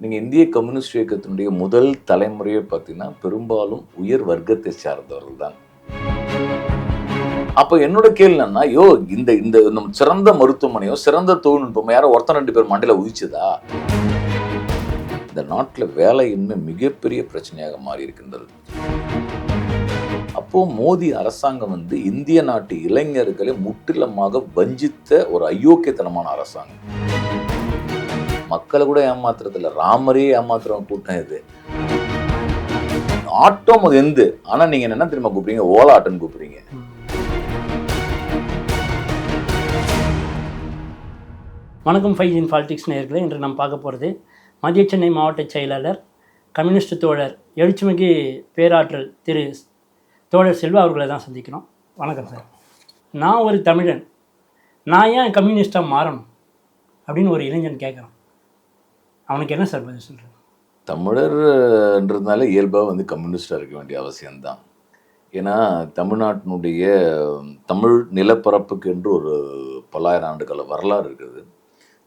நீங்கள் இந்திய கம்யூனிஸ்ட் இயக்கத்தினுடைய முதல் தலைமுறையை பார்த்தீங்கன்னா பெரும்பாலும் உயர் வர்க்கத்தை சார்ந்தவர்கள் தான். அப்போ என்னோட கேள்வி என்னன்னா, ஐயோ இந்த இந்த நம்ம சிறந்த மருத்துவமனையோ சிறந்த தொழில்நுட்பமோ யாரோ ஒருத்தர் 2 பேர் மண்டையில உதிச்சுதா? இந்த நாட்டில் வேலையின்மை மிகப்பெரிய பிரச்சனையாக மாறி இருக்கின்றது. அப்போ மோடி அரசாங்கம் இந்திய நாட்டு இளைஞர்களை முற்றிலுமாக வஞ்சித்த ஒரு அயோக்கியத்தனமான அரசாங்கம். மக்களை கூட ஏமாத்துறதில்ல, ராமரே ஏமாத்துறவங்க கூட்டம் இது. ஆட்டோ எந்து ஆனா நீங்க என்ன தெரியுமா கூப்பிடுறீங்க? ஓலா ஆட்டோன்னு கூப்பிடுறீங்க. வணக்கம் 5 இன் பாலிடிக்ஸ் நேயர்களே, இன்று நாம் பார்க்க போகிறது மத்திய சென்னை மாவட்ட செயலாளர் கம்யூனிஸ்ட் தோழர் எழுச்சிமிகு பேராற்றல் திரு தோழர் செல்வா அவர்களை தான் சந்திக்கிறோம். வணக்கம் சார். நான் ஒரு தமிழன், நான் ஏன் கம்யூனிஸ்டாக மாறணும் அப்படின்னு ஒரு இளைஞன் கேட்குறான். அவனுக்கு என்ன சார் பதில் சொல்கிறேன்? தமிழர்ன்றதுனால இயல்பாக கம்யூனிஸ்டாக இருக்க வேண்டிய அவசியம்தான். ஏன்னா தமிழ்நாட்டினுடைய தமிழ் நிலப்பரப்புக்கு என்று ஒரு பல்லாயிரம் ஆண்டுகால வரலாறு இருக்குது.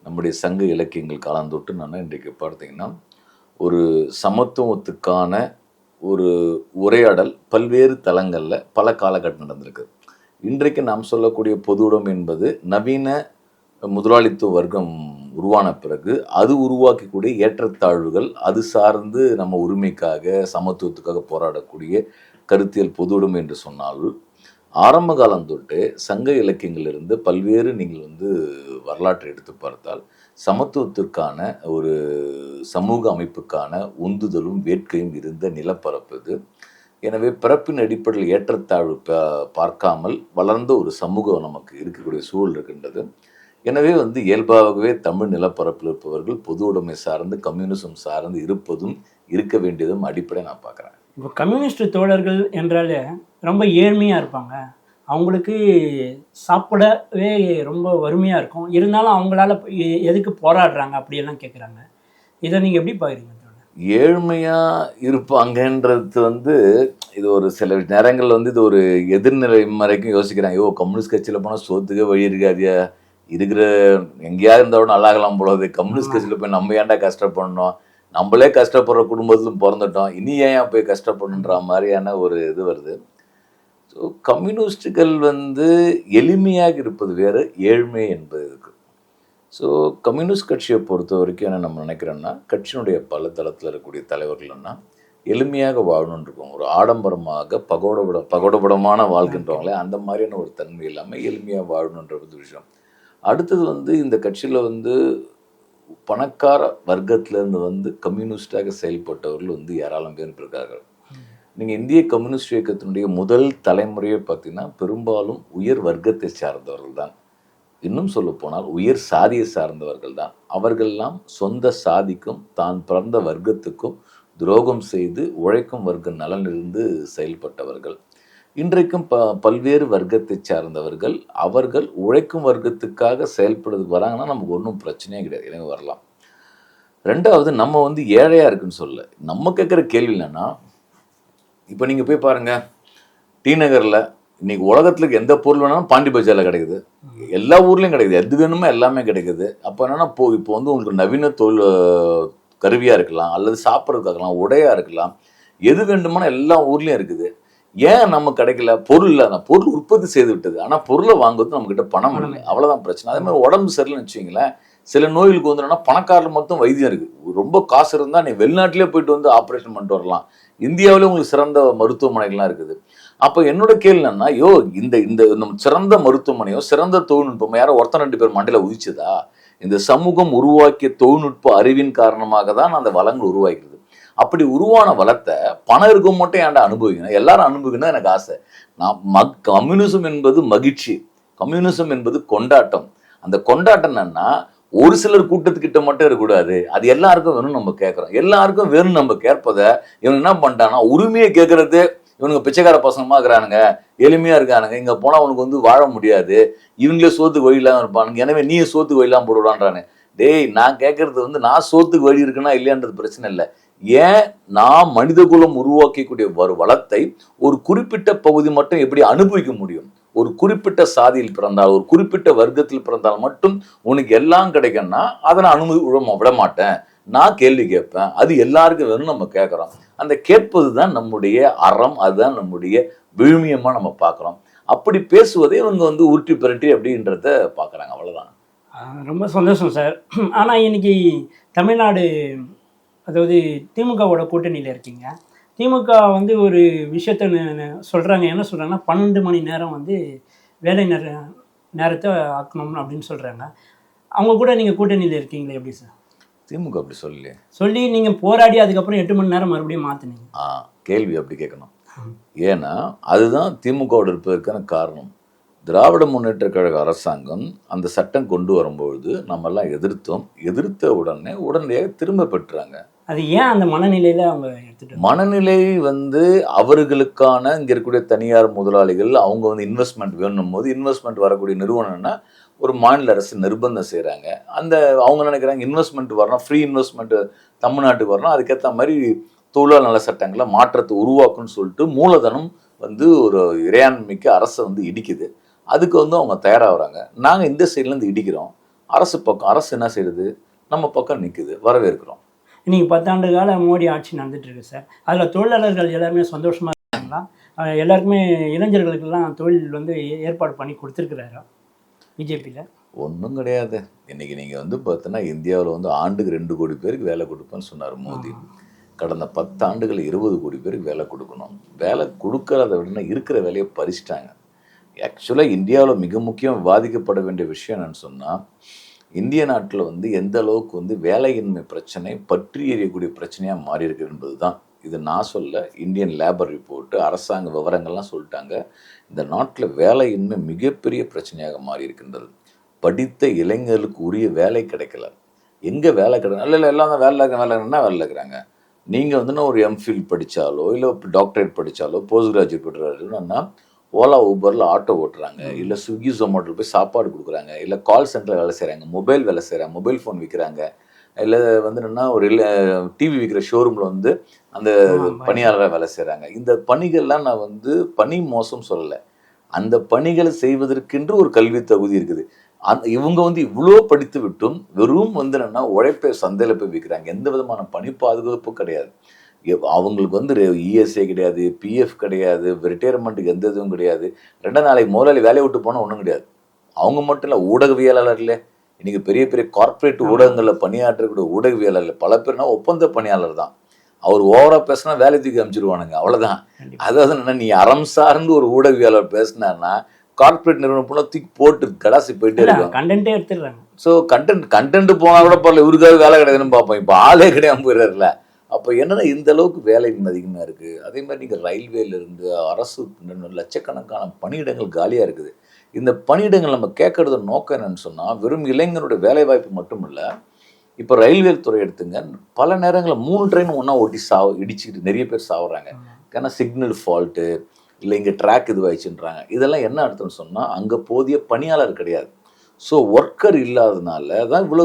நம்முடைய சங்க இலக்கியங்கள் காலந்தொட்டு நான் இன்றைக்கு பார்த்தீங்கன்னா ஒரு சமத்துவத்துக்கான ஒரு உரையாடல் பல்வேறு தளங்களில் பல காலகட்டம் நடந்திருக்கு. இன்றைக்கு நாம் சொல்லக்கூடிய பொது உடைமை என்பது நவீன முதலாளித்துவ வர்க்கம் உருவான பிறகு அது உருவாக்கக்கூடிய ஏற்றத்தாழ்வுகள், அது சார்ந்து நம்ம உரிமைக்காக சமத்துவத்துக்காக போராடக்கூடிய கருத்தியல் பொது உடைமை என்று சொன்னால், ஆரம்ப காலம் தொட்டு சங்க இலக்கியங்களிலிருந்து பல்வேறு நீங்கள் வரலாற்றை எடுத்து பார்த்தால் சமத்துவத்திற்கான ஒரு சமூக அமைப்புக்கான உந்துதலும் வேட்கையும் இருந்த நிலப்பரப்பு இது. எனவே பிறப்பின் அடிப்படையில் ஏற்றத்தாழ்வு பார்க்காமல் வளர்ந்த ஒரு சமூகம் நமக்கு இருக்கக்கூடிய சூழல் இருக்கின்றது. எனவே இயல்பாகவே தமிழ் நிலப்பரப்பில் இருப்பவர்கள் பொது உடைமை சார்ந்து கம்யூனிசம் சார்ந்து இருப்பதும் இருக்க வேண்டியதும் அடிப்படை நான் பார்க்குறேன். இப்போ கம்யூனிஸ்ட் தோழர்கள் என்றாலே ரொம்ப ஏழ்மையாக இருப்பாங்க, அவங்களுக்கு சாப்பிடவே ரொம்ப வறுமையாக இருக்கும், இருந்தாலும் அவங்களால எதுக்கு போராடுறாங்க அப்படியெல்லாம் கேட்குறாங்க. இதை நீங்கள் எப்படி பார்க்குறீங்க? ஏழ்மையாக இருப்பாங்கன்றது இது ஒரு சில நேரங்களில் இது ஒரு எதிர்நிலை வரைக்கும் யோசிக்கிறாங்க. ஐயோ கம்யூனிஸ்ட் கட்சியில் போனால் சோத்துக்கே வழி இருக்காதியா, இருக்கிற எங்கேயாவது இருந்தாலும் நல்லாகலாம் போலது, கம்யூனிஸ்ட் கட்சியில் போய் நம்ம ஏன்டா கஷ்டப்படணும், நம்மளே கஷ்டப்படுற குடும்பத்திலும் பிறந்துட்டோம், இனி ஏன் போய் கஷ்டப்படணுன்ற மாதிரியான ஒரு இது வருது. ஸோ கம்யூனிஸ்டுகள் எளிமையாக இருப்பது வேறு, ஏழ்மை என்பது இருக்குது. ஸோ கம்யூனிஸ்ட் கட்சியை பொறுத்த வரைக்கும் என்ன நம்ம நினைக்கிறோன்னா, கட்சியினுடைய பல தளத்தில் இருக்கக்கூடிய தலைவர்கள்னா எளிமையாக வாழணுன்னு இருக்கும். ஒரு ஆடம்பரமாக பகோடபடமான வாழ்கின்றவங்களே அந்த மாதிரியான ஒரு தன்மை இல்லாமல் எளிமையாக வாழணுன்றது விஷயம். அடுத்தது இந்த கட்சியில் பணக்கார வர்க்கத்திலேருந்து கம்யூனிஸ்டாக செயல்பட்டவர்கள் ஏராளம் பேர் இருக்கார்கள். நீங்கள் இந்திய கம்யூனிஸ்ட் இயக்கத்தினுடைய முதல் தலைமுறையை பார்த்தீங்கன்னா பெரும்பாலும் உயர் வர்க்கத்தை சார்ந்தவர்கள் தான். இன்னும் சொல்ல போனால் உயர் சாதியை சார்ந்தவர்கள் தான். அவர்களெல்லாம் சொந்த சாதிக்கும் தான் பிறந்த வர்க்கத்துக்கும் துரோகம் செய்து உழைக்கும் வர்க்க நலனிலிருந்து செயல்பட்டவர்கள். இன்றைக்கும் பல்வேறு வர்க்கத்தை சார்ந்தவர்கள் அவர்கள் உழைக்கும் வர்க்கத்துக்காக செயல்படுறதுக்கு வராங்கன்னா நமக்கு ஒன்றும் பிரச்சனையே கிடையாது, எனவே வரலாம். ரெண்டாவது, நம்ம ஏழையாக இருக்குன்னு சொல்ல, நம்ம கேட்குற கேள்வி என்னன்னா, இப்போ நீங்கள் போய் பாருங்கள், டி நகரில் இன்னைக்கு உலகத்துக்கு எந்த பொருள் வேணாலும் பாண்டி பஜாரில் கிடைக்குது, எல்லா ஊர்லேயும் கிடைக்குது, எது வேணுமோ எல்லாமே கிடைக்குது. அப்போ என்னென்னா இப்போ உங்களுக்கு நவீன தொழில் கருவியாக இருக்கலாம், அல்லது சாப்பிட்றதுக்காக இருக்கலாம், உடையாக இருக்கலாம், எது வேண்டுமானா எல்லா ஊர்லேயும் இருக்குது. ஏன் நம்ம கிடைக்கல? பொருள் இல்லை, அந்த பொருள் உற்பத்தி செய்து விட்டது, ஆனால் பொருளை வாங்குறது நம்மக்கிட்ட பணம் இல்லை, அவ்வளோதான் பிரச்சனை. அதே மாதிரி உடம்பு சரியில்லைன்னு வச்சுக்கிங்களேன், சில நோய்களுக்கு என்னன்னா பணக்காரில் மொத்தம் வைத்தியம் இருக்குது, ரொம்ப காசு இருந்தால் நீ வெளிநாட்டிலே போயிட்டு ஆப்ரேஷன் பண்ணிட்டு வரலாம், இந்தியாவிலே உங்களுக்கு சிறந்த மருத்துவமனைகள்லாம் இருக்குது. அப்போ என்னோட கேள்வி என்னன்னா, ஐயோ இந்த இந்த நம்ம சிறந்த மருத்துவமனையோ சிறந்த தொழில்நுட்பமோ யாரோ ஒருத்தர் 2 பேர் மண்டையில உதிச்சுதா? இந்த சமூகம் உருவாக்கிய தொழில்நுட்ப அறிவின் காரணமாக தான் அந்த வளங்கள் உருவாக்கிறது. அப்படி உருவான வளத்தை பணம் இருக்கும் மட்டும் ஏன்டா அனுபவிக்கணும், எல்லாரும் அனுபவிக்கணும் எனக்கு ஆசை. நான் கம்யூனிசம் என்பது மகிழ்ச்சி, கம்யூனிசம் என்பது கொண்டாட்டம். அந்த கொண்டாட்டம் என்னன்னா ஒரு சிலர் கூட்டத்துக்கிட்ட மட்டும் இருக்கக்கூடாது, அது எல்லாருக்கும் வேணும்னு நம்ம கேட்குறோம். எல்லாருக்கும் வேணும்னு நம்ம கேட்பதை இவங்க என்ன பண்ணிட்டாங்கன்னா உரிமையை கேட்கறது, இவனுங்க பிச்சைக்கார பசங்கமாக இருக்கிறானுங்க, எளிமையாக இருக்கானுங்க, இங்கே போனால் அவனுக்கு வாழ முடியாது, இவங்களே சோத்துக்கு வழி இல்லாமல் இருப்பானுங்க, எனவே நீ சோத்துக்கு வழி இல்லாமல் போடுவான்றானு. டேய், நான் கேட்கறது நான் சோத்துக்கு வழி இருக்குன்னா இல்லையான்றது பிரச்சனை இல்லை. ஏன் நான் மனித குலம் உருவாக்கக்கூடிய ஒரு வளத்தை ஒரு குறிப்பிட்ட பகுதி மட்டும் எப்படி அனுபவிக்க முடியும்? ஒரு குறிப்பிட்ட சாதியில் பிறந்தால், ஒரு குறிப்பிட்ட வர்க்கத்தில் பிறந்தால் மட்டும் உனக்கு எல்லாம் கிடைக்கும்னா அதை நான் விட மாட்டேன். நான் கேள்வி கேட்பேன், அது எல்லாருக்கும் வேணும் நம்ம கேட்குறோம். அந்த கேட்பது தான் நம்முடைய அறம், அதுதான் நம்முடைய விழுமியமாக நம்ம பார்க்குறோம். அப்படி பேசுவதை இவங்க வந்து உருட்டி பிரட்டி அப்படின்றத பார்க்குறாங்க, அவ்வளோதான். ரொம்ப சந்தோஷம் சார். ஆனால் இன்னைக்கு தமிழ்நாடு, அதாவது திமுகவோட கூட்டணியில் இருக்கீங்க. திமுக வந்து ஒரு விஷயத்த சொல்கிறாங்க. என்ன சொல்கிறாங்கன்னா 12 மணி நேரம் வந்து வேலை நேரத்தை ஆக்கணும் அப்படின்னு சொல்கிறாங்க. அவங்க கூட நீங்கள் கூட்டணியில் இருக்கீங்களே, எப்படி சார்? திமுக அப்படி சொல்லலையே. சொல்லி நீங்கள் போராடி அதுக்கப்புறம் 8 மணி நேரம் மறுபடியும் மாற்றினீங்க. கேள்வி அப்படி கேட்கணும். ஏன்னா அதுதான் திமுகவோட இருப்பதற்கான காரணம். திராவிட முன்னேற்ற கழக அரசாங்கம் அந்த சட்டம் கொண்டு வரும்பொழுது நம்மெல்லாம் எதிர்த்தோம். எதிர்த்த உடனடியாக திரும்ப பெற்றாங்க. அது ஏன் அந்த மனநிலையில் அவங்க எடுத்துட்டு? மனநிலை வந்து அவர்களுக்கான இங்கே இருக்கக்கூடிய தனியார் முதலாளிகள் அவங்க வந்து இன்வெஸ்ட்மெண்ட் வேணும் போது இன்வெஸ்ட்மெண்ட் வரக்கூடிய நிறுவனம்னா ஒரு மாநில அரசு நிர்பந்தம் செய்கிறாங்க. அந்த அவங்க நினைக்கிறாங்க இன்வெஸ்ட்மெண்ட் வரணும், ஃப்ரீ இன்வெஸ்ட்மெண்ட் தமிழ்நாட்டுக்கு வரணும், அதுக்கேற்ற மாதிரி தொழிலாளர் நல சட்டங்களை மாற்றத்தை உருவாக்குன்னு சொல்லிட்டு மூலதனம் வந்து ஒரு இறையாண்மைக்கு அரசை வந்து இடிக்குது. அதுக்கு வந்து அவங்க தயாராகிறாங்க. நாங்கள் இந்த சைட்லேருந்து இடிக்கிறோம். அரசு என்ன செய்யுது, நம்ம பக்கம் நிற்குது, வரவேற்கிறோம். இன்னைக்கு 10 ஆண்டு கால மோடி ஆட்சி நடந்துட்டு இருக்கு சார். அதில் தொழிலாளர்கள் எல்லாருமே சந்தோஷமாக இருக்காங்களா? எல்லாருக்குமே இளைஞர்களுக்கெல்லாம் தொழில் வந்து ஏற்பாடு பண்ணி கொடுத்துருக்குறாரா பிஜேபியில்? ஒன்றும் கிடையாது. இன்னைக்கு நீங்கள் வந்து பார்த்தீங்கன்னா இந்தியாவில் வந்து ஆண்டுக்கு 2 கோடி பேருக்கு வேலை கொடுப்பேன்னு சொன்னார் மோடி. கடந்த 10 ஆண்டுகள் 20 கோடி பேருக்கு வேலை கொடுக்கணும். வேலை கொடுக்கறத விட இருக்கிற வேலையை பறிச்சிட்டாங்க. ஆக்சுவலாக இந்தியாவில் மிக முக்கியம் விவாதிக்கப்பட வேண்டிய விஷயம் என்னன்னு சொன்னால், இந்திய நாட்டில் வந்து எந்த அளவுக்கு வந்து வேலையின்மை பிரச்சனை பற்றி எறியக்கூடிய பிரச்சனையாக மாறி இருக்கு என்பது தான். இது நான் சொல்ல, இந்தியன் லேபர் ரிப்போர்ட்டு, அரசாங்க விவரங்கள்லாம் சொல்லிட்டாங்க. இந்த நாட்டில் வேலையின்மை மிகப்பெரிய பிரச்சனையாக மாறி இருக்கின்றது. படித்த இளைஞர்களுக்கு உரிய வேலை கிடைக்கல. எங்கே வேலை கிடைக்கல? இல்லை எல்லாம் தான் வேலை இருக்கிறாங்க. நீங்கள் வந்து ஒரு எம்ஃபில் படித்தாலோ இல்லை டாக்டரேட் படித்தாலோ போஸ்ட் கிராஜுவேட் ஓலா ஊபரில் ஆட்டோ ஓட்டுறாங்க, இல்லை ஸ்விக்கி ஜொமேட்டோவில் போய் சாப்பாடு கொடுக்குறாங்க, இல்லை கால் சென்டரில் வேலை செய்கிறாங்க, மொபைல் வேலை செய்கிறாங்க, மொபைல் ஃபோன் விற்கிறாங்க, இல்லை வந்து என்னென்னா ஒரு டிவி விற்கிற ஷோரூமில் வந்து அந்த பணியாளராக வேலை செய்கிறாங்க. இந்த பணிகள்லாம் நான் வந்து பணி மோசம் சொல்லலை. அந்த பணிகளை செய்வதற்கென்று ஒரு கல்வி தகுதி இருக்குது. இவங்க வந்து இவ்வளோ படித்து விட்டும் வெறும் வந்து என்னென்னா உழைப்பை சந்தையில் போய் விற்கிறாங்க. எந்த விதமான பணி பாதுகாப்பும் கிடையாது. அவங்களுக்கு வந்து இஎஸ்ஐ கிடையாது, பிஎஃப் கிடையாது, ரிட்டையர்மெண்ட்டுக்கு எந்த இதுவும் கிடையாது. 2 நாளைக்கு முதலாளி வேலையை விட்டு போனால் ஒன்றும் கிடையாது. அவங்க மட்டும் இல்லை, ஊடகவியலாளர்ல இன்றைக்கி பெரிய பெரிய கார்ப்பரேட் ஊடகங்களில் பணியாற்றக்கூடிய ஊடகவியலாளர் பல பேர்னா ஒப்பந்த பணியாளர் தான். அவர் ஓவராக பேசினா வேலை தூக்கி அமைச்சிருவானுங்க, அவ்வளோதான். அதாவது என்ன, நீ அறம் சார்ந்து ஒரு ஊடகவியலாளர் பேசினார்னா கார்ப்பரேட் நிறுவனம் போனால் தூக்கி போட்டு கடாசி போயிட்டே இருக்காங்க. கண்டென்ட்டே எடுத்துடுறாங்க. ஸோ கண்டென்ட் போனால் கூட பரவாயில்ல, இவருக்காக வேலை கிடையாதுன்னு பார்ப்போம். இப்போ ஆளே கிடையாமல் போயிடுறாருல. அப்போ என்னென்னா இந்த அளவுக்கு வேலையின்மை அதிகமாக இருக்குது. அதே மாதிரி நீங்கள் ரயில்வேலேருந்து அரசு லட்சக்கணக்கான பணியிடங்கள் காலியாக இருக்குது. இந்த பணியிடங்கள் நம்ம கேட்கறது நோக்கம் என்னன்னு சொன்னால், வெறும் இளைஞருடைய வேலைவாய்ப்பு மட்டும் இல்லை. இப்போ ரயில்வே துறை எடுத்துங்க, பல நேரங்களில் 3 ட்ரெயின் ஒன்றா ஓட்டி இடிச்சுக்கிட்டு நிறைய பேர் சாவுறாங்க. ஏன்னா சிக்னல் ஃபால்ட்டு, இல்லை இங்கே ட்ராக் இதுவாயிடுச்சுன்றாங்க. இதெல்லாம் என்ன அர்த்தம்னு சொன்னால், அங்கே போதிய பணியாளர் கிடையாது. ஸோ ஒர்க்கர் இல்லாததுனால தான் இவ்வளோ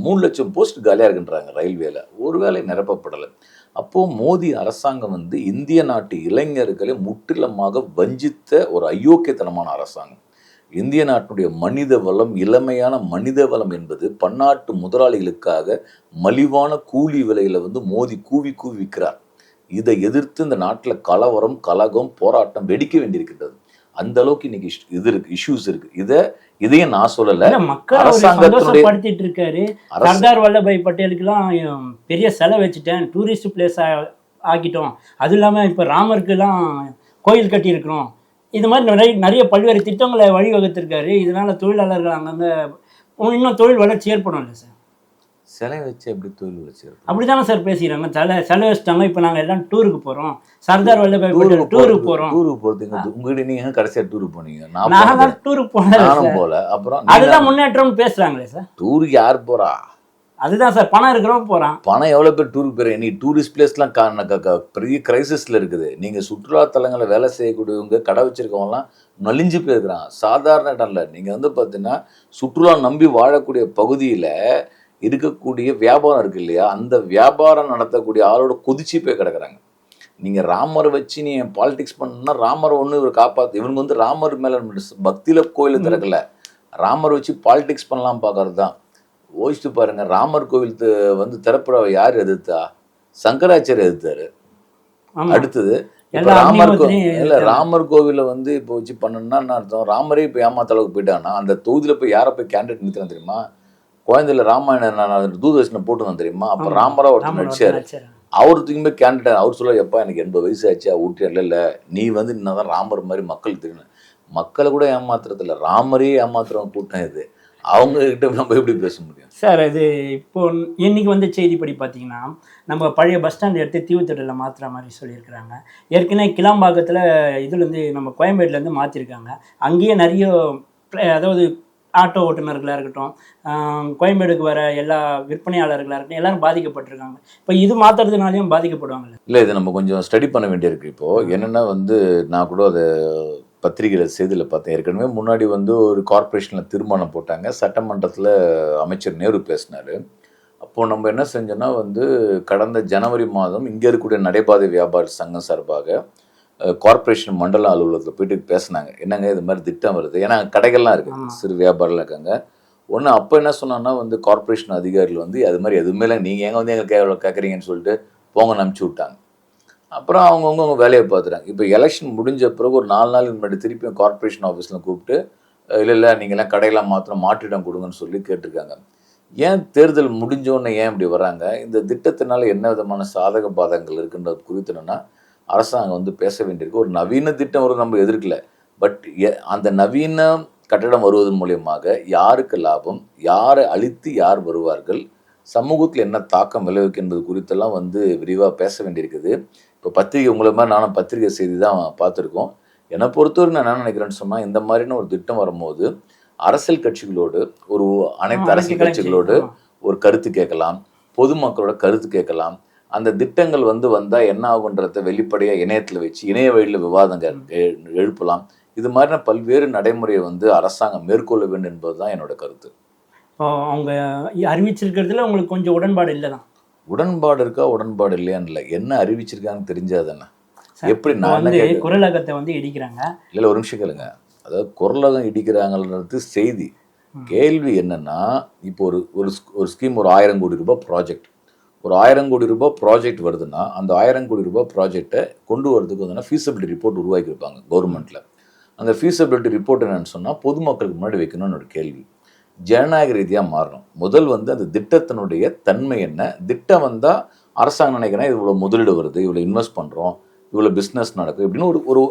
3 லட்சம் போஸ்ட் காலியாக இருக்குன்றாங்க ரயில்வேல. ஒரு வேலை நிரப்பப்படலை. அப்போது மோடி அரசாங்கம் வந்து இந்திய நாட்டு இளைஞர்களை முற்றிலுமாக வஞ்சித்த ஒரு அயோக்கியத்தனமான அரசாங்கம். இந்திய நாட்டுடைய மனித வளம், இளமையான மனித வளம் என்பது பன்னாட்டு முதலாளிகளுக்காக மலிவான கூலி விலையில் வந்து மோடி கூவி விற்கிறார். இதை எதிர்த்து இந்த நாட்டில் கலவரம், கலகம், போராட்டம் வெடிக்க வேண்டியிருக்கின்றது. அந்த அளவுக்கு இன்னைக்கு இது இருக்கு, இஷ்யூஸ் இருக்கு. இதையும் நான் சொல்லல, சந்தோஷப்படுத்திட்டு இருக்காரு. சர்தார் வல்லபாய் பட்டேலுக்குலாம் பெரிய செலவு வச்சுட்டேன், டூரிஸ்ட் பிளேஸ் ஆக்கிட்டோம், அது இல்லாமல் இப்போ ராமருக்குலாம் கோயில் கட்டியிருக்கிறோம், இது மாதிரி நிறைய பல்வேறு திட்டங்களை வழிவகுத்திருக்காரு. இதனால தொழிலாளர்கள் அங்கங்கே இன்னும் தொழில் வளர்ச்சி ஏற்படும் இல்லை சார்? சிலை வச்சு எப்படி தொழில் வச்சு அப்படி தானே சார் பேசிக்கிறாங்க. சிலை வச்சுட்டாங்க. இப்போ நாங்கள் எல்லாம் டூருக்கு போகிறோம், சர்தார் வல்லபாய் பட்டேல் டூருக்கு போகிறீங்க. உங்ககிட்ட நீங்கள் கடைசியாக டூருக்கு போனீங்க? நான் டூருக்கு போல. அப்புறம் அதுதான் முன்னேற்றம் பேசுகிறாங்களே சார். டூருக்கு யார் போகிறா? அதுதான் சார், பணம் இருக்கிறவங்க போகிறான். பணம் எவ்வளோ பேர் டூருக்கு போகிறேன்? இன்னைக்கு டூரிஸ்ட் பிளேஸ்லாம் பெரிய கிரைசிஸில் இருக்குது. நீங்கள் சுற்றுலாத்தலங்களில் வேலை செய்யக்கூடியவங்க, கடை வச்சுருக்கவங்கலாம் நலிஞ்சு போயிருக்கிறான். சாதாரண இடம் இல்லை. நீங்கள் வந்து பார்த்தீங்கன்னா சுற்றுலா நம்பி வாழக்கூடிய பகுதியில் இருக்கக்கூடிய வியாபாரம் இருக்குது இல்லையா, அந்த வியாபாரம் நடத்தக்கூடிய ஆளோட கொதிச்சு போய் கிடக்குறாங்க. நீங்கள் ராமரை வச்சு நீ பாலிடிக்ஸ் பண்ணணும்னா ராமரை ஒன்று இவர் காப்பாற்று. இவனுக்கு வந்து ராமர் மேலே பக்தியில் கோயில் திறக்கல, ராமரை வச்சு பாலிடிக்ஸ் பண்ணலாம் பார்க்கறது தான். யோசிச்சு பாருங்க, ராமர் கோவில் வந்து திறப்புறாவை யார் எதிர்த்தா? சங்கராச்சாரியர் எதிர்த்தாரு. ஆமா. அடுத்தது இப்ப எல்லா ராமர் அக்னிஹோத்திரியும் இல்ல எதிர்த்தாங்க. ராமர் கோவில வந்து இப்போ வச்சு பண்ணணும்னா என்ன அர்த்தம்? ராமரே இப்போ ஏமாத்த அளவுக்கு போயிட்டாங்கன்னா அந்த தொகுதியில போய் யாரை போய் கேண்டிடேட் நிறுத்தினா தெரியுமா? குழந்தையில ராமாயணம் நான் தூர்தர்ஷன் போட்டுருந்தேன் தெரியுமா? அப்ப ஆமா. ராமரா ஒருத்தர் ராமர் நடிச்சாரு. நடிச்சாரு. அவர் தூக்கிமே கேண்டிடேட் அவர் சொல்ல, எப்பா எனக்கு 80 வயசு ஆச்சு ஊட்டி இல்ல நீ வந்து இன்னதான் ராமர் மாதிரி மக்கள் தெரியணும். மக்களை கூட ஏமாத்துறது இல்ல, ராமரே ஏமாத்துறவங்க கூட்டம் இது. அவங்க கிட்ட நம்ம எப்படி பேச முடியும்? சார் அது இப்போ இன்னைக்கு வந்து செய்திப்படி பார்த்தீங்கன்னா நம்ம பழைய பஸ் ஸ்டாண்ட் எடுத்து தீவுத்திடலில் மாற்றுற மாதிரி சொல்லியிருக்கிறாங்க. ஏற்கனவே கிளாம்பாக்கத்தில் இதுலேருந்து நம்ம கோயம்பேட்டிலேருந்து மாற்றிருக்காங்க. அங்கேயே நிறைய அதாவது ஆட்டோ ஓட்டுநர்களாக இருக்கட்டும், கோயம்பேடுக்கு வர எல்லா விற்பனையாளர்களாக இருக்கட்டும், எல்லாரும் பாதிக்கப்பட்டிருக்காங்க. இப்போ இது மாற்றுறதுனாலையும் பாதிக்கப்படுவாங்கல்ல? இல்லை, இதை நம்ம கொஞ்சம் ஸ்டடி பண்ண வேண்டியிருக்கு. இப்போது என்னென்னா வந்து நான் கூட அதை பத்திரிகையில் செய்தியில் பார்த்தேன். ஏற்கனவே முன்னாடி வந்து ஒரு கார்ப்பரேஷனில் தீர்மானம் போட்டாங்க, சட்டமன்றத்தில் அமைச்சர் நேரு பேசினார். அப்போது நம்ம என்ன செஞ்சோன்னா வந்து கடந்த ஜனவரி மாதம் இங்கே இருக்கக்கூடிய நடைபாதை வியாபாரி சங்கம் சார்பாக கார்ப்பரேஷன் மண்டல அலுவலகத்தில் போயிட்டு பேசினாங்க. என்னங்க இது மாதிரி திட்டம் வருது, ஏன்னா கடைகள்லாம் இருக்குது, சிறு வியாபாரிலாம் இருக்காங்க. ஒன்று அப்போ என்ன சொன்னான்னா வந்து கார்ப்பரேஷன் அதிகாரிகள் வந்து அது மாதிரி எதுவுமே இல்லை, நீங்கள் எங்கே வந்து எங்கள் கேட்குறீங்கன்னு சொல்லிட்டு போங்கன்னு அனுப்பிச்சி விட்டாங்க. அப்புறம் அவங்க வேலையை பார்த்துட்டாங்க. இப்போ எலெக்ஷன் முடிஞ்ச பிறகு ஒரு 4 நாளுக்கு முன்னாடி திருப்பியும் கார்ப்பரேஷன் ஆஃபீஸில் கூப்பிட்டு இல்லை நீங்கள்லாம் கடையெல்லாம் மாற்றிடம் கொடுங்கன்னு சொல்லி கேட்டிருக்காங்க. ஏன் தேர்தல் முடிஞ்சோன்னு ஏன் இப்படி வராங்க? இந்த திட்டத்தினால என்ன விதமான சாதக பாதகங்கள் இருக்குன்றது குறித்து என்னன்னா அரசாங்கம் வந்து பேச வேண்டியிருக்கு. ஒரு நவீன திட்டம் ஒரு நம்ம எதிர்க்கல, பட் அந்த நவீன கட்டடம் வருவதன் மூலியமாக யாருக்கு லாபம், யாரை அழித்து யார் வருவார்கள், சமூகத்தில் என்ன தாக்கம் விளைவிக்கும் என்பது குறித்தெல்லாம் வந்து விரிவாக பேச வேண்டியிருக்குது. இப்போ பத்திரிகை உங்களை மாதிரி நானும் பத்திரிகை செய்தி தான் பார்த்துருக்கோம். என்னை பொறுத்தவரை நான் என்ன நினைக்கிறேன்னு சொன்னால், இந்த மாதிரியான ஒரு திட்டம் வரும்போது அரசியல் கட்சிகளோடு அனைத்து அரசியல் கட்சிகளோடு ஒரு கருத்து கேட்கலாம், பொதுமக்களோட கருத்து கேட்கலாம். அந்த திட்டங்கள் வந்து வந்தால் என்ன ஆகுன்றத வெளிப்படையாக இணையத்தில் வச்சு இணைய வழியில் விவாதங்கள் எழுப்பலாம். இது மாதிரியான பல்வேறு நடைமுறையை வந்து அரசாங்கம் மேற்கொள்ள வேண்டும் என்பது தான் என்னோட கருத்து. அவங்க அறிவிச்சிருக்கிறதுல உங்களுக்கு கொஞ்சம் உடன்பாடு இல்லை தான்? உடன்பாடு இருக்கா உடன்பாடு இல்லையான்னு இல்லை, என்ன அறிவிச்சிருக்காங்கன்னு தெரிஞ்சாதானே. எப்படி நான் வந்து குரலகத்தை வந்து இடிக்கிறாங்க. இல்லை ஒரு நிமிஷம் கேளுங்க. அதாவது குரலகம் இடிக்கிறாங்கன்றது செய்தி. கேள்வி என்னன்னா, இப்போ ஒரு ஸ்கீம் ஒரு 1000 கோடி ரூபாய் ப்ராஜெக்ட், ஒரு 1000 கோடி ரூபாய் ப்ராஜெக்ட் வருதுன்னா அந்த 1000 கோடி ரூபாய் ப்ராஜெக்டை கொண்டு வரதுக்கு வந்து ஃபீஸபிலிட்டி ரிப்போர்ட் உருவாக்கியிருப்பாங்க கவர்மெண்ட்டில். அந்த ஃபீஸபிலிட்டி ரிப்போர்ட் என்னன்னு சொன்னால் பொதுமக்களுக்கு முன்னாடி வைக்கணும்னு ஒரு கேள்வி. ஜனநாயக ரீதியாக மாறணும். முதல் வந்து அந்த திட்டத்தினுடைய தன்மை என்ன, திட்டம் வந்தால் அரசாங்கம் நினைக்கிறேன் இவ்வளோ முதலீடு வருது, இவ்வளோ இன்வெஸ்ட் பண்ணுறோம், இவ்வளோ பிஸ்னஸ் நடக்கும் இப்படின்னு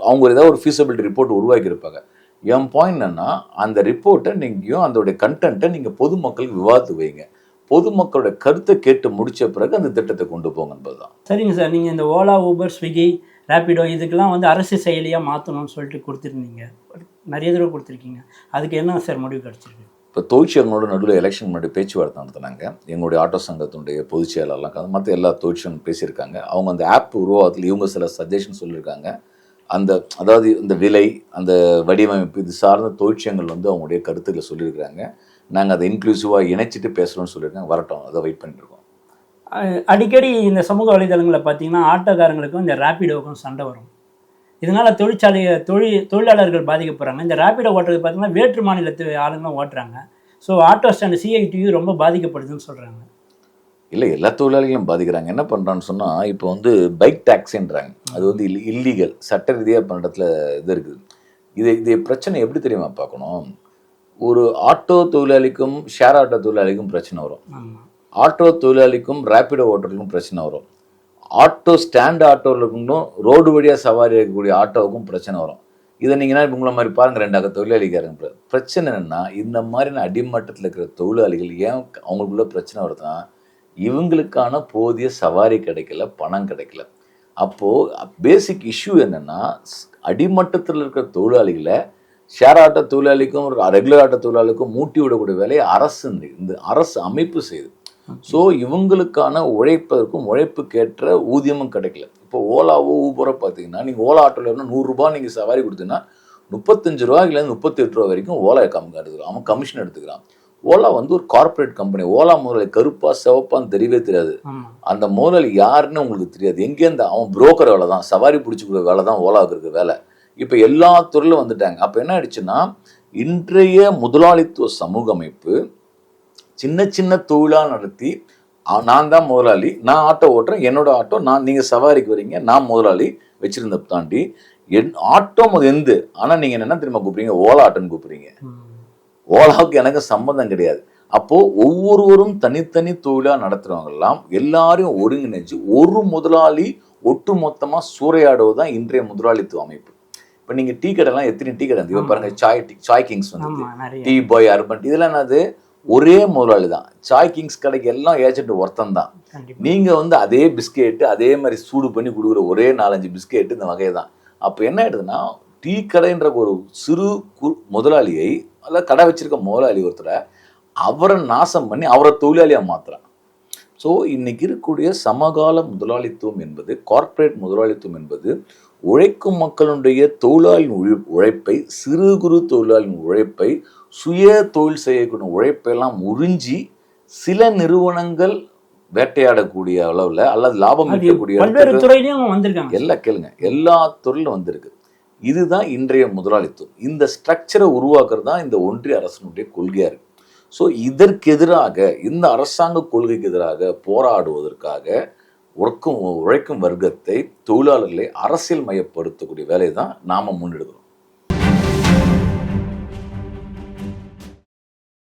அவங்க ஏதாவது ஒரு ஃபீஸபிலிட்டி ரிப்போர்ட் உருவாக்கியிருப்பாங்க. என் பாயிண்ட் என்னன்னா, அந்த ரிப்போர்ட்டை நீங்களும் அதோடைய கண்டென்ட்டை நீங்கள் பொதுமக்களுக்கு விவாதத்து வைங்க. பொதுமக்களோட கருத்தை கேட்டு முடிச்ச பிறகு அந்த திட்டத்தை கொண்டு போங்க என்பதுதான். சரிங்க சார், நீங்கள் இந்த ஓலா, ஊபர், ஸ்விக்கி, ரேப்பிடோ இதுக்கெல்லாம் வந்து அரசு செயலியாக மாற்றணும்னு சொல்லிட்டு கொடுத்துருந்தீங்க, நிறைய தடவை கொடுத்துருக்கீங்க. அதுக்கு என்ன சார் முடிவு கிடச்சிருக்கு? இப்போ தொழிற்சங்கங்களோட நடுவில் எலெக்ஷன் முன்னாடி பேச்சுவார்த்தை நடத்தினாங்க. எங்களுடைய ஆட்டோ சங்கத்தினுடைய பொதுச் செயலாளர்லாம் மற்ற எல்லா தொழிற்சங்கம் பேசியிருக்காங்க. அவங்க அந்த ஆப் உருவாக்கத்தில் இவங்க சில சஜஷன் சொல்லியிருக்காங்க. அதாவது இந்த விலை, அந்த வடிவமைப்பு, இது சார்ந்த தொழிற்சங்கங்கள் வந்து அவங்களுடைய கருத்துக்களை சொல்லியிருக்கிறாங்க. நாங்கள் அதை இன்க்ளூசிவாக இணைச்சிட்டு பேசணும்னு சொல்லியிருக்காங்க. வரட்டும், அதை வெயிட் பண்ணிட்டுருக்கோம். அடிக்கடி இந்த சமூக வலைதளங்களில் பார்த்தீங்கன்னா ஆட்டோக்காரங்களுக்கும் இந்த ரேப்பிடோவுக்கும் சண்டை வரும். இதனால் தொழிலாளர்கள் பாதிக்கப்படுறாங்க. இந்த ரேப்பிடோ ஓட்டுறது பார்த்தீங்கன்னா வேற்று மாநிலத்து ஆளுங்களும் ஓட்டுறாங்க. ஸோ ஆட்டோ ஸ்டாண்டு CITU ரொம்ப பாதிக்கப்படுதுன்னு சொல்கிறாங்க. இல்லை, எல்லா தொழிலாளிகளும் பாதிக்கிறாங்க. என்ன பண்ணுறான்னு சொன்னால், இப்போ வந்து பைக் டாக்ஸின்றாங்க, அது வந்து இல்லீகல், சட்ட ரீதியாக இப்போ இடத்துல இது இருக்குது. இது பிரச்சனை எப்படி தெரியுமா பார்க்கணும்? ஒரு ஆட்டோ தொழிலாளிக்கும் ஷேர் ஆட்டோ தொழிலாளிக்கும் பிரச்சனை வரும், ஆட்டோ தொழிலாளிக்கும் ரேப்பிடோ ஓட்டுறதுக்கும் பிரச்சனை வரும், ஆட்டோ ஸ்டாண்ட் ஆட்டோவுக்கும் ரோடு வழியாக சவாரி இருக்கக்கூடிய ஆட்டோவுக்கும் பிரச்சனை வரும். இதை நீங்கள் உங்களை மாதிரி பாருங்கள், 2 தொழிலாளிக்காரங்க. பிரச்சனை என்னென்னா, இந்த மாதிரியான அடிமட்டத்தில் இருக்கிற தொழிலாளிகள் ஏன் அவங்களுக்குள்ள பிரச்சனை வருதுன்னா, இவங்களுக்கான போதிய சவாரி கிடைக்கல, பணம் கிடைக்கல. அப்போது பேசிக் இஷ்யூ என்னென்னா, அடிமட்டத்தில் இருக்கிற தொழிலாளிகளை ஷேர் ஆட்டோ தொழிலாளிக்கும் ரெகுலர் ஆட்டோ தொழிலாளிக்கும் மூட்டி விடக்கூடிய வேலையை அரசு அமைப்பு செய்யுது. ஸோ இவங்களுக்கான உழைப்புக்கேற்ற ஊதியமும் கிடைக்கல. இப்போ ஓலாவோ ஊபரோ பார்த்தீங்கன்னா, நீங்கள் ஓலா ஆட்டோவில் இருந்தால் 100 ரூபா நீங்கள் சவாரி கொடுத்தீங்கன்னா 35 ரூபாயிலேருந்து 38 ரூபா வரைக்கும் ஓலா எடுத்துக்கிறான், அவன் கமிஷன் எடுத்துக்கிறான். ஓலா வந்து ஒரு கார்பரேட் கம்பெனி. ஓலா முதலாளி கருப்பா சிவப்பான்னு தெரியவே தெரியாது. அந்த முதலாளி யாருன்னு உங்களுக்கு தெரியாது. எங்கேருந்து அவன் புரோக்கர் வேலை தான், சவாரி பிடிச்சிக்கிற வேலை தான் ஓலாவுக்கு இருக்க வேலை. இப்போ எல்லா துறையிலும் வந்துட்டாங்க. அப்போ என்ன ஆயிடுச்சுன்னா, இன்றைய முதலாளித்துவ சமூக அமைப்பு சின்ன சின்ன தொழிலாக நடத்தி நான் தான் முதலாளி, நான் ஆட்டோ ஓட்டுறேன், என்னோட ஆட்டோ, நீங்கள் சவாரிக்கு வரீங்க, நான் முதலாளி வச்சிருந்த தாண்டி ஆட்டோ எந்து. ஆனால் நீங்கள் என்ன தெரியுமா கூப்பிடுறீங்க? ஓலா ஆட்டோன்னு கூப்பிடுறீங்க. ஓலாவுக்கு எனக்கு சம்மந்தம் கிடையாது. அப்போ ஒவ்வொருவரும் தனித்தனி தொழிலாக நடத்துறவங்கெல்லாம் எல்லாரையும் ஒருங்கிணைச்சு ஒரு முதலாளி ஒட்டு மொத்தமா சூறையாடுவது தான் இன்றைய முதலாளித்துவ அமைப்பு. இப்போ நீங்க டீ கடைலாம் எத்தனை டீ கடை இவன் பாருங்க, சாய் கிங்ஸ் வந்து டீ பாய், அர்பன், இதெல்லாம் என்னது? ஒரே முதலாளி தான். சாய் கிங்ஸ் கடைக்கு எல்லாம் ஏஜென்ட் ஒருத்தன் தான். நீங்க வந்து அதே பிஸ்கெட்டு அதே மாதிரி சூடு பண்ணி கொடுக்குற ஒரே 4-5 பிஸ்கெட்டு இந்த வகை தான். அப்போ என்ன ஆயிடுதுன்னா, டீ கடைன்ற ஒரு சிறு முதலாளியை, அல்ல கடை வச்சிருக்க முதலாளி ஒருத்தரை, அவரை நாசம் பண்ணி அவரை தொழிலாளியா மாத்துறான். ஸோ இன்னைக்கு இருக்கக்கூடிய சமகால முதலாளித்துவம் என்பது, கார்ப்பரேட் முதலாளித்துவம் என்பது, உழைக்கும் மக்களுடைய தொழிலாளின் உழைப்பை, சிறு குறு தொழிலாளின் உழைப்பை, சுய தொழில் செய்யக்கூடிய உழைப்பெல்லாம் உறிஞ்சி சில நிறுவனங்கள் வேட்டையாடக்கூடிய அளவில் அல்லது லாபம் ஈட்டக்கூடிய எல்லாம் கேளுங்க, எல்லா துறையிலும் வந்திருக்கு. இதுதான் இன்றைய முதலாளித்துவம். இந்த ஸ்ட்ரக்சரை உருவாக்குறது தான் இந்த ஒன்றிய அரசனுடைய கொள்கையா இருக்கு. ஸோ இதற்கு எதிராக, இந்த அரசாங்க கொள்கைக்கு எதிராக போராடுவதற்காக உழைக்கும் வர்க்கத்தை, தொழிலாளர்களை அரசியல் மயப்படுத்தக்கூடிய வேலையை தான் நாம முன்னெடுக்கிறோம்.